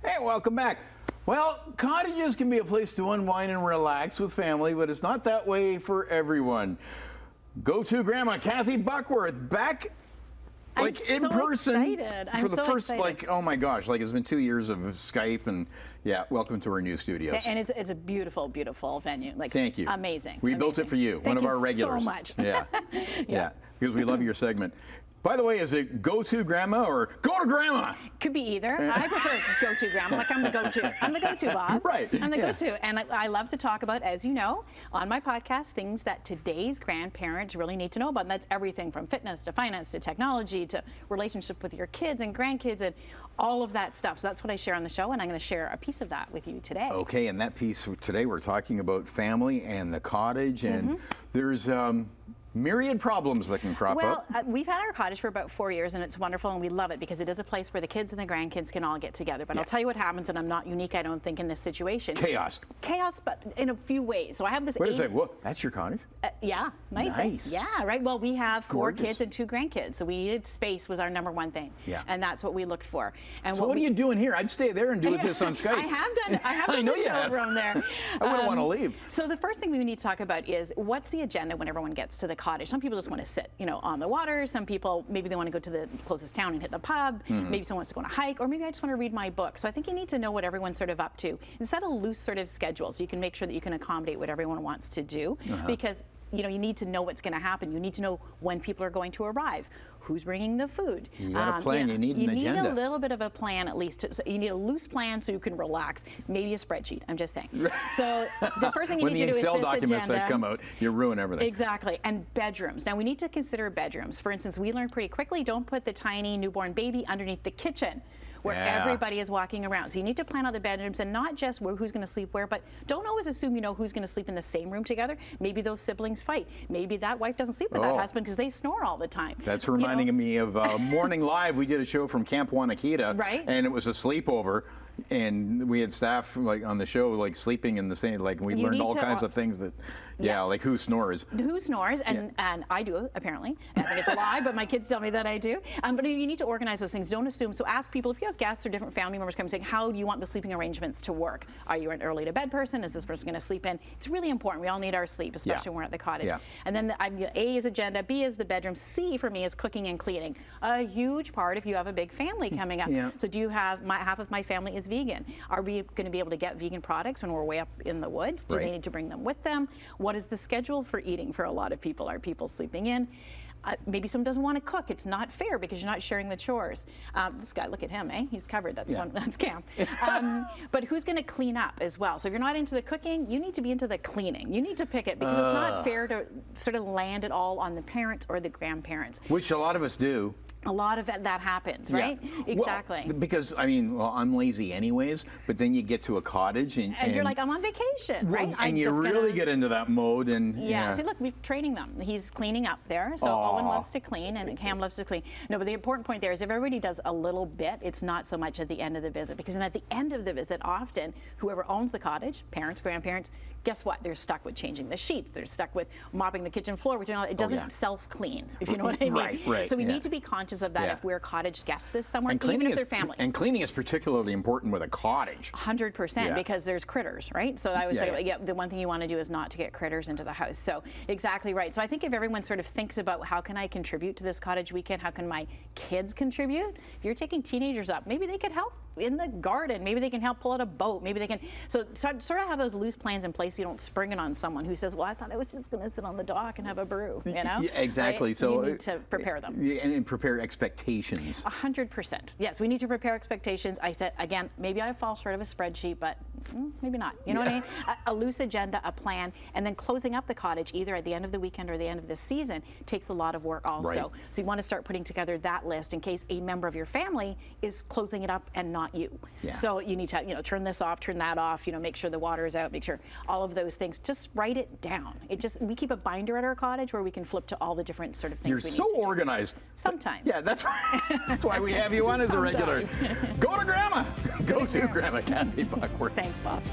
Hey, welcome back. Well, cottages can be a place to unwind and relax with family, but it's not that way for everyone. Go-to grandma Kathy Buckworth back in person for the first oh my gosh, it's been 2 years of Skype, and yeah, welcome to our new studios. And it's a beautiful, beautiful venue. Thank you. Amazing. We built it for you, one of our regulars. Thank you so much. Yeah. Yeah, because we love your segment. By the way, is it go-to grandma or go to grandma? Could be either. I prefer go-to grandma. I'm the go-to. I'm the go-to, Bob. Right. I'm the go-to. And I love to talk about, as you know, on my podcast, things that today's grandparents really need to know about. And that's everything from fitness to finance to technology to relationship with your kids and grandkids and all of that stuff. So that's what I share on the show, and I'm going to share a piece of that with you today. Okay, and that piece today we're talking about family and the cottage, and there's myriad problems that can crop up. Well, we've had our cottage for about 4 years, and it's wonderful, and we love it because it is a place where the kids and the grandkids can all get together. But I'll tell you what happens, and I'm not unique, I don't think, in this situation. Chaos. Chaos, but in a few ways. So I have this. Wait a second. What? That's your cottage? Yeah, nice. Nice. Yeah, right. Well, we have four Gorgeous. kids and 2 grandkids, so we needed space was our #1 thing. Yeah. And that's what we looked for. And So what are you doing here? I'd stay there and do this on Skype. I have done know the you show have. from there. I wouldn't want to leave. So the first thing we need to talk about is what's the agenda when everyone gets to the cottage. Some people just want to sit, on the water. Some people, maybe they want to go to the closest town and hit the pub. Maybe someone wants to go on a hike, or maybe I just want to read my book. So I think you need to know what everyone's sort of up to and set a loose sort of schedule so you can make sure that you can accommodate what everyone wants to do. Because you need to know what's going to happen. You need to know when people are going to arrive, who's bringing the food. You got a plan. You need an agenda. You need a little bit of a plan, at least. So you need a loose plan so you can relax. Maybe a spreadsheet. I'm just saying. So the first thing you need to do is this agenda. When the Excel documents that come out, you ruin everything. Exactly. And bedrooms. Now we need to consider bedrooms. For instance, we learned pretty quickly: don't put the tiny newborn baby underneath the kitchen, where everybody is walking around. So you need to plan out the bedrooms, and not just who's going to sleep where, but don't always assume you know who's going to sleep in the same room together. Maybe those siblings fight. Maybe that wife doesn't sleep with that husband because they snore all the time. That's reminding me of Morning Live. We did a show from Camp Wanakita, right? And it was a sleepover. And we had staff on the show sleeping in the same we learned all kinds of things that like who snores. Who snores, and I do apparently. I think it's a lie, but my kids tell me that I do. But you need to organize those things. Don't assume. So ask people if you have guests or different family members come saying, how do you want the sleeping arrangements to work? Are you an early to bed person? Is this person going to sleep in? It's really important. We all need our sleep, especially when we're at the cottage. Yeah. And then A is agenda, B is the bedroom, C for me is cooking and cleaning. A huge part if you have a big family coming up. So do you have half of my family is vegan? Are we going to be able to get vegan products when we're way up in the woods? Do they need to bring them with them? What is the schedule for eating for a lot of people? Are people sleeping in? Maybe someone doesn't want to cook. It's not fair because you're not sharing the chores. This guy, look at him, He's covered. That's Cam. But who's going to clean up as well? So if you're not into the cooking, you need to be into the cleaning. You need to pick it because it's not fair to sort of land it all on the parents or the grandparents. Which a lot of us do. A lot of that happens, right? Yeah. Exactly. Well, because I'm lazy anyways, but then you get to a cottage and you're like, I'm on vacation, right? And you really get into that mode, and See, look, we're training them. He's cleaning up there, so Owen loves to clean, and Cam loves to clean. No, but the important point there is if everybody does a little bit, it's not so much at the end of the visit, because then at the end of the visit, often whoever owns the cottage, parents, grandparents, guess what? They're stuck with changing the sheets. They're stuck with mopping the kitchen floor. It doesn't self-clean, if you know what I mean. Right. So we need to be conscious of that if we're cottage guests this summer, even if they're family. And cleaning is particularly important with a cottage. 100%, because there's critters, right? So I was saying, the one thing you want to do is not to get critters into the house. So exactly right. So I think if everyone sort of thinks about how can I contribute to this cottage weekend, how can my kids contribute? If you're taking teenagers up, maybe they could help in the garden. Maybe they can help pull out a boat. Maybe they can. So sort of have those loose plans in place. So you don't spring it on someone who says, well, I thought I was just going to sit on the dock and have a brew, Yeah, exactly. Right? So you need to prepare them. And prepare expectations. 100%. Yes, we need to prepare expectations. I said, again, maybe I fall short of a spreadsheet, but maybe not. You know what I mean? A loose agenda, a plan, and then closing up the cottage either at the end of the weekend or the end of the season takes a lot of work also. Right. So you want to start putting together that list in case a member of your family is closing it up and not you. Yeah. So you need to, turn this off, turn that off, make sure the water is out, make sure all of those things. Just write it down. We keep a binder at our cottage where we can flip to all the different sort of things we need to do. You're so organized. Sometimes. Yeah, that's why we have you on as a regular. Go to Grandma. Go to Grandma Kathy Buckworth. Thanks, Bob.